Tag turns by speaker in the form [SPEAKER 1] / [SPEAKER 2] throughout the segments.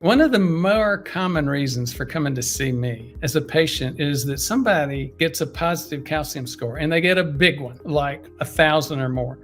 [SPEAKER 1] One of the more common reasons for coming to see me as a patient is that somebody gets a positive calcium score and they get a big one, like 1,000 or more.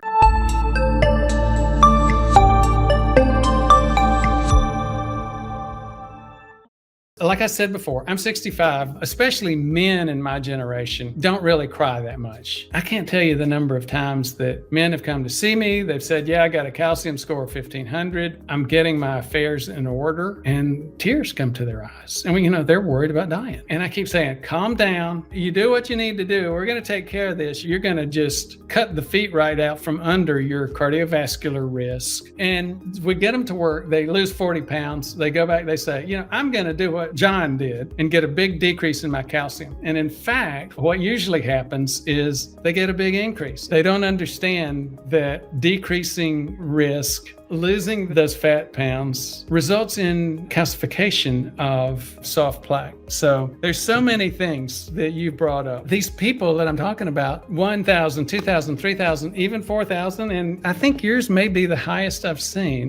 [SPEAKER 1] Like I said before, I'm 65, especially men in my generation don't really cry that much. I can't tell you the number of times that men have come to see me. They've said, yeah, I got a calcium score of 1,500. I'm getting my affairs in order, and tears come to their eyes. And they're worried about dying. And I keep saying, calm down. You do what you need to do. We're going to take care of this. You're going to just cut the feet right out from under your cardiovascular risk. And we get them to work. They lose 40 pounds. They go back. They say, I'm going to do what John did and get a big decrease in my calcium. And in fact, what usually happens is they get a big increase. They don't understand that decreasing risk, losing those fat pounds, results in calcification of soft plaque. So there's so many things that you brought up. These people that I'm talking about, 1,000, 2,000, 3,000, even 4,000, and I think yours may be the highest I've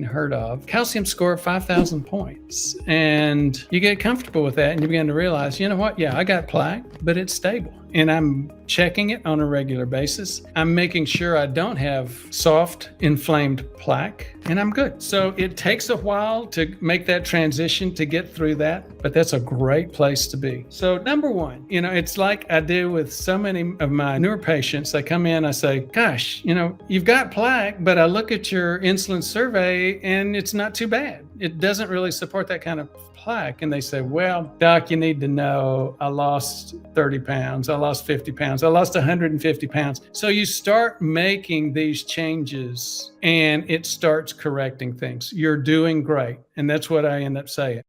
[SPEAKER 1] heard of, calcium score of 5,000 points. And you get comfortable with that and you begin to realize, you know what? Yeah, I got plaque, but it's stable. And I'm checking it on a regular basis. I'm making sure I don't have soft, inflamed plaque, and I'm good. So it takes a while to make that transition to get through that, but that's a great place to be. So number one, it's like I do with so many of my newer patients. They come in, I say, gosh, you've got plaque, but I look at your insulin survey and it's not too bad. It doesn't really support that kind of plaque. And they say, well, doc, you need to know I lost 30 pounds. I lost 50 pounds. I lost 150 pounds. So you start making these changes and it starts correcting things. You're doing great. And that's what I end up saying.